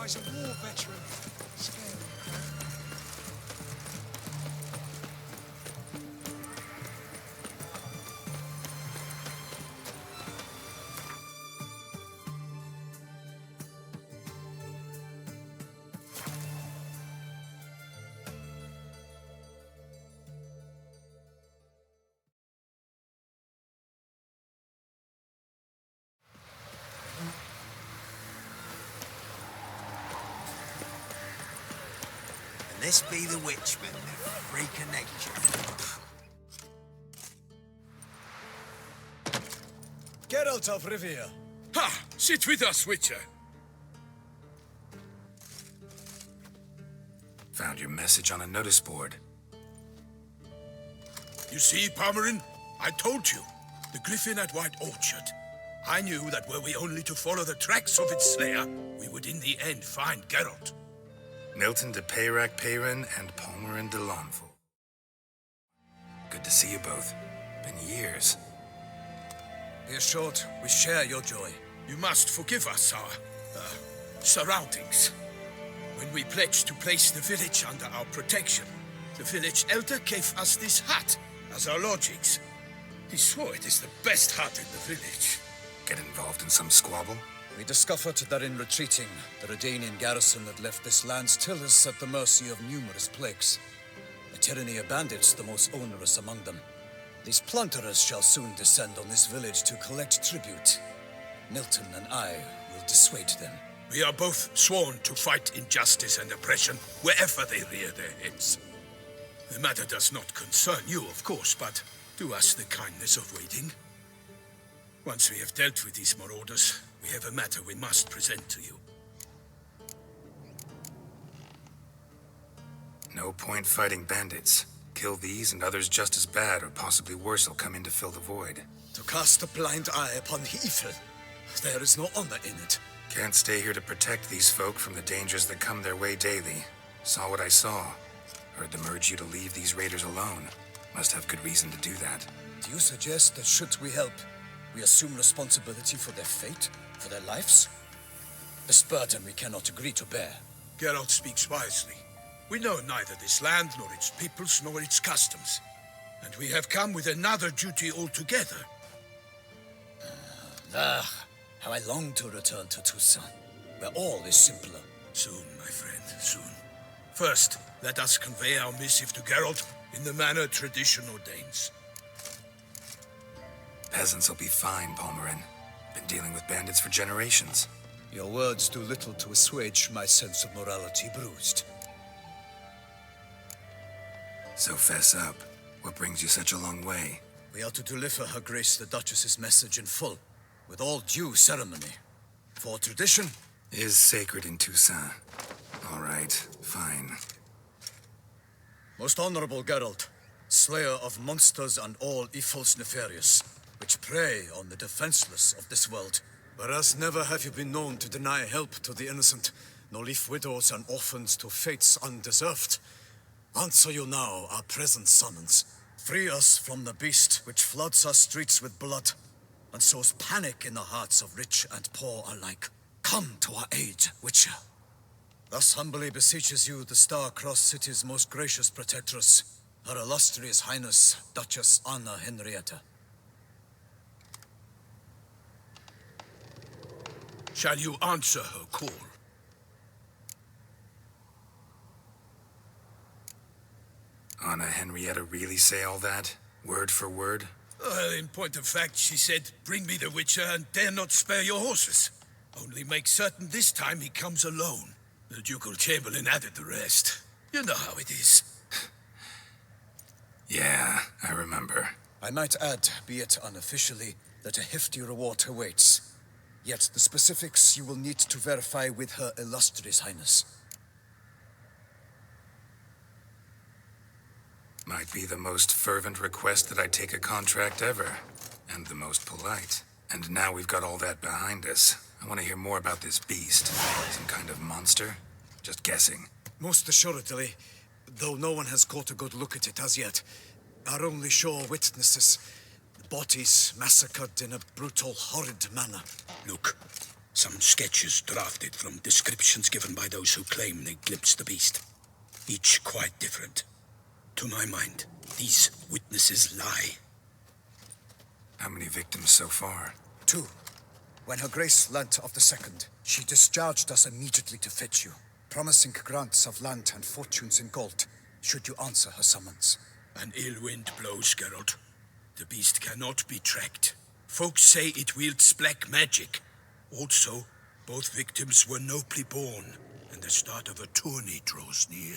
guy's a war veteran. Scary. This be the witchman, the freak of nature. Geralt of Rivia. Ha! Sit with us, Witcher. Found your message on a notice board. You see, Palmerin? I told you. The griffin at White Orchard. I knew that were we only to follow the tracks of its slayer, we would in the end find Geralt. Milton de Peyrac Peyrin and Palmerin de Lawnful. Good to see you both. Been years. Be assured, we share your joy. You must forgive us our surroundings. When we pledged to place the village under our protection, the village elder gave us this hut as our lodgings. He swore it is the best hut in the village. Get involved in some squabble? We discovered that in retreating, the Redanian garrison that left this land still is at the mercy of numerous plagues. A tyranny of bandits, the most onerous among them. These plunderers shall soon descend on this village to collect tribute. Milton and I will dissuade them. We are both sworn to fight injustice and oppression wherever they rear their heads. The matter does not concern you, of course, but do us the kindness of waiting. Once we have dealt with these marauders, we have a matter we must present to you. No point fighting bandits. Kill these and others just as bad or possibly worse will come in to fill the void. To cast a blind eye upon the evil. There is no honor in it. Can't stay here to protect these folk from the dangers that come their way daily. Saw what I saw. Heard them urge you to leave these raiders alone. Must have good reason to do that. Do you suggest that should we help, we assume responsibility for their fate? For their lives? This burden we cannot agree to bear. Geralt speaks wisely. We know neither this land, nor its peoples, nor its customs. And we have come with another duty altogether. How I long to return to Toussaint, where all is simpler. Soon, my friend, soon. First, let us convey our missive to Geralt in the manner tradition ordains. Peasants will be fine, Palmerin. Been dealing with bandits for generations. Your words do little to assuage my sense of morality bruised. So fess up. What brings you such a long way? We are to deliver Her Grace the Duchess's message in full, with all due ceremony. For tradition is sacred in Toussaint. All right, fine. Most honorable Geralt, slayer of monsters and all evils nefarious, which prey on the defenseless of this world. Whereas never have you been known to deny help to the innocent, nor leave widows and orphans to fates undeserved. Answer you now our present summons. Free us from the beast which floods our streets with blood, and sows panic in the hearts of rich and poor alike. Come to our aid, Witcher. Thus humbly beseeches you the Star-Crossed City's most gracious protectress, Her Illustrious Highness, Duchess Anna Henrietta. Shall you answer her call? Anna Henrietta really say all that? Word for word? In point of fact, she said, bring me the Witcher and dare not spare your horses. Only make certain this time he comes alone. The Ducal Chamberlain added the rest. You know how it is. Yeah, I remember. I might add, be it unofficially, that a hefty reward awaits. Yet the specifics you will need to verify with Her Illustrious Highness. Might be the most fervent request that I take a contract ever. And the most polite. And now we've got all that behind us. I want to hear more about this beast. Some kind of monster? Just guessing. Most assuredly, though no one has caught a good look at it as yet. Our only sure witnesses. Bodies massacred in a brutal, horrid manner. Look, Some sketches drafted from descriptions given by those who claim they glimpsed the beast. Each quite different. To my mind, these witnesses lie. How many victims so far? 2. When Her Grace learnt of the second, she discharged us immediately to fetch you, promising grants of land and fortunes in gold, should you answer her summons. An ill wind blows, Geralt. The beast cannot be tracked. Folks say it wields black magic. Also, both victims were nobly born, and the start of a tourney draws near.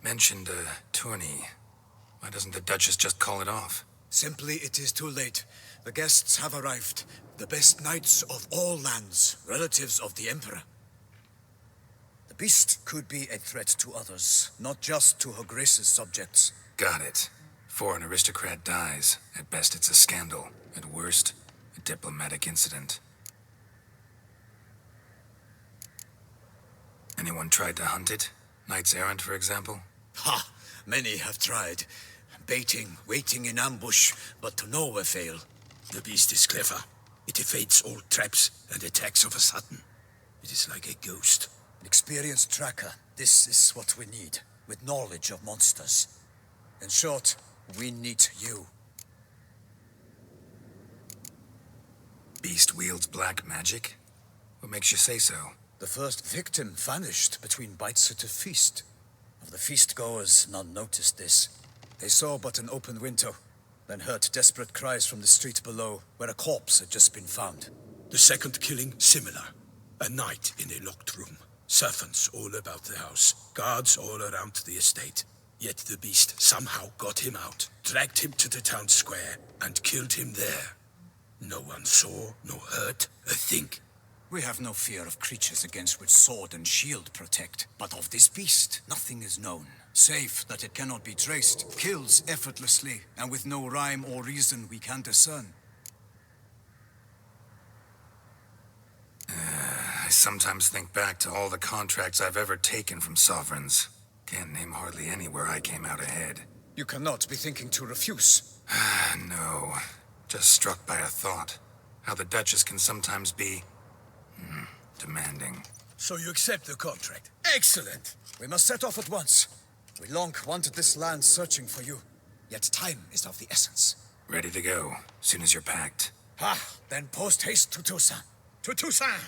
Mentioned a tourney. Why doesn't the Duchess just call it off? Simply, it is too late. The guests have arrived. The best knights of all lands, relatives of the Emperor. The beast could be a threat to others, not just to Her Grace's subjects. Got it. Before an aristocrat dies, at best it's a scandal. At worst, a diplomatic incident. Anyone tried to hunt it? Knights errant, for example? Ha! Many have tried. Baiting, waiting in ambush, but to no avail. The beast is clever. It evades all traps and attacks of a sudden. It is like a ghost. An experienced tracker. This is what we need, with knowledge of monsters. In short, we need you. Beast wields black magic? What makes you say so? The first victim vanished between bites at a feast. Of the feast-goers, none noticed this. They saw but an open window, then heard desperate cries from the street below, where a corpse had just been found. The second killing, similar. A night in a locked room. Servants all about the house. Guards all around the estate. Yet the beast somehow got him out, dragged him to the town square, and killed him there. No one saw, nor heard a thing. We have no fear of creatures against which sword and shield protect. But of this beast, nothing is known. Save that it cannot be traced, kills effortlessly, and with no rhyme or reason we can discern. I sometimes think back to all the contracts I've ever taken from sovereigns. Can't name hardly any where I came out ahead. You cannot be thinking to refuse. No. Just struck by a thought. How the Duchess can sometimes be... demanding. So you accept the contract? Excellent! We must set off at once. We long wanted this land searching for you. Yet time is of the essence. Ready to go, soon as you're packed. Ha! Then post haste to Toussaint. To Toussaint!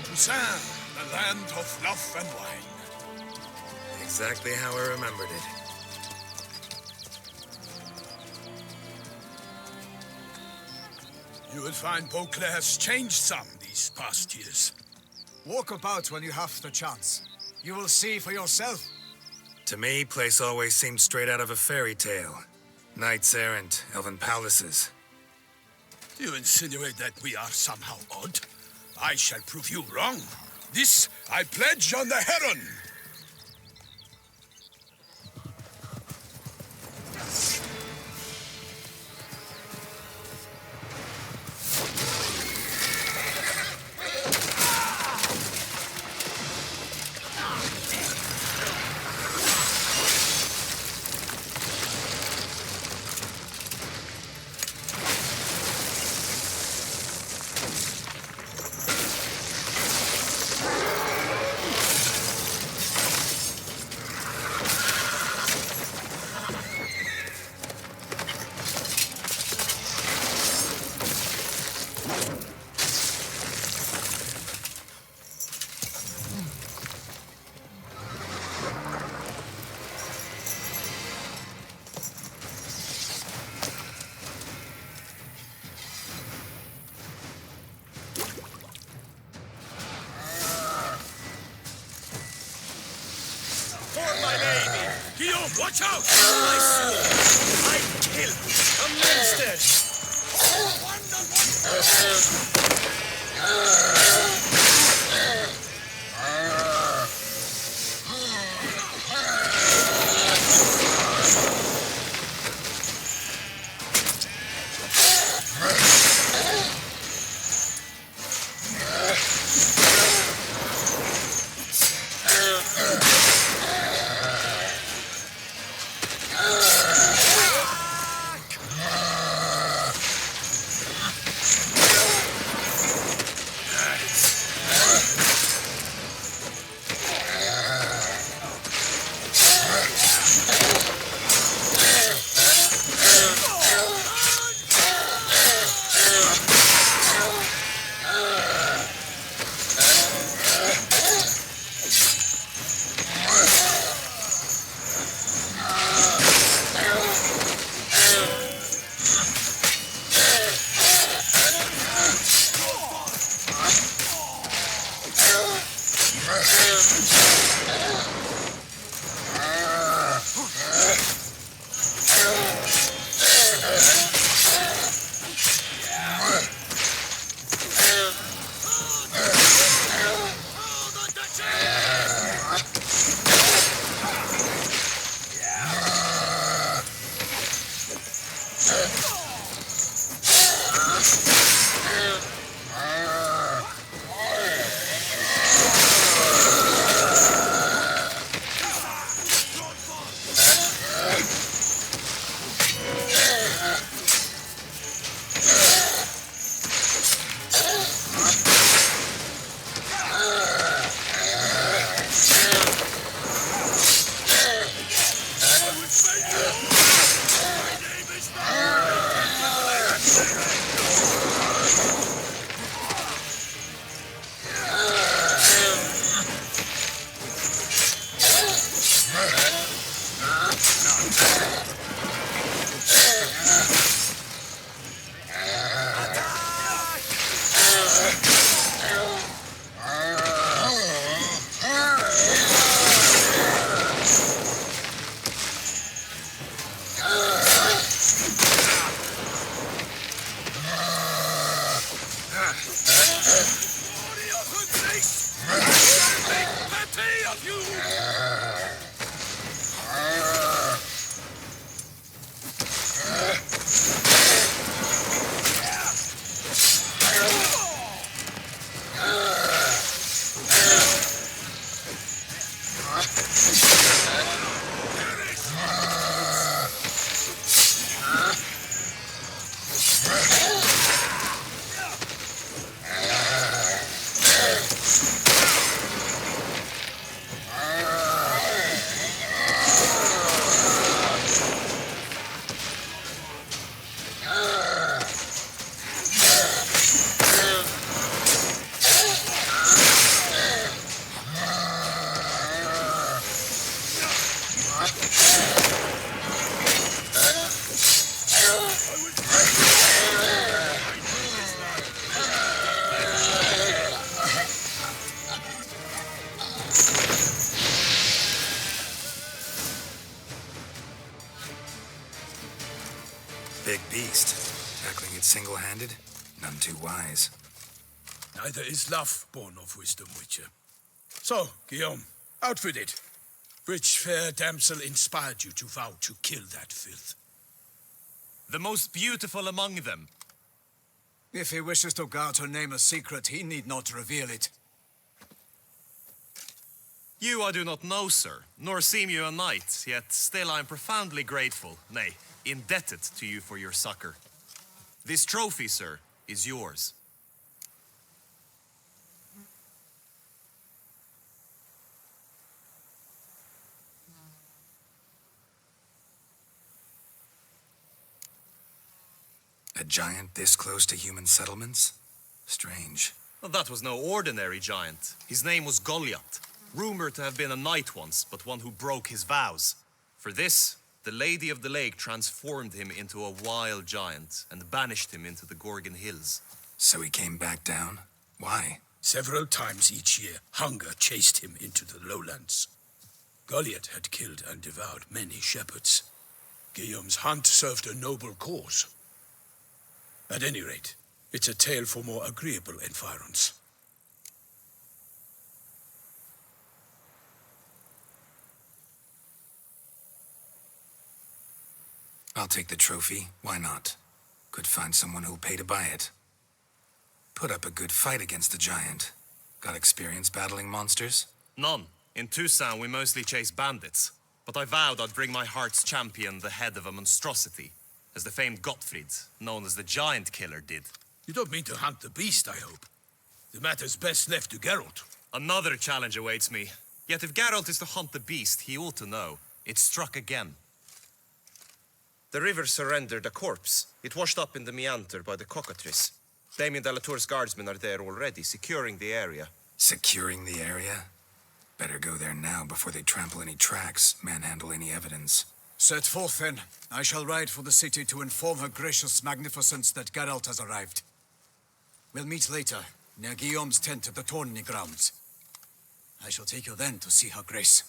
Toussaint, the land of love and wine. Exactly how I remembered it. You will find Beauclair's changed some these past years. Walk about when you have the chance. You will see for yourself. To me, place always seemed straight out of a fairy tale. Knights errant, elven palaces. You insinuate that we are somehow odd? I shall prove you wrong. This I pledge on the Heron. Watch out! I swore I'd kill you. Come instead. Big beast. Tackling it single-handed? None too wise. Neither is love born of wisdom, Witcher. So, Guillaume, outfit it. Which fair damsel inspired you to vow to kill that filth? The most beautiful among them. If he wishes to guard her name a secret, he need not reveal it. You I do not know, sir, nor seem you a knight, yet still I am profoundly grateful, nay, indebted to you for your succor. This trophy, sir, is yours. A giant this close to human settlements? Strange. Well, that was no ordinary giant. His name was Goliath, rumored to have been a knight once, but one who broke his vows. For this, the Lady of the Lake transformed him into a wild giant and banished him into the Gorgon Hills. So he came back down? Why? Several times each year, hunger chased him into the lowlands. Goliath had killed and devoured many shepherds. Guillaume's hunt served a noble cause. At any rate, it's a tale for more agreeable environs. I'll take the trophy. Why not? Could find someone who'll pay to buy it. Put up a good fight against the giant. Got experience battling monsters? None. In Toussaint, we mostly chase bandits. But I vowed I'd bring my heart's champion the head of a monstrosity, as the famed Gottfried, known as the Giant Killer, did. You don't mean to hunt the beast, I hope. The matter's best left to Geralt. Another challenge awaits me. Yet if Geralt is to hunt the beast, he ought to know. It struck again. The river surrendered a corpse. It washed up in the meander by the cockatrice. Damien Delatour's guardsmen are there already, securing the area. Securing the area? Better go there now before they trample any tracks, manhandle any evidence. Set forth, then. I shall ride for the city to inform her gracious magnificence that Geralt has arrived. We'll meet later, near Guillaume's tent at the Tourney grounds. I shall take you then to see her grace.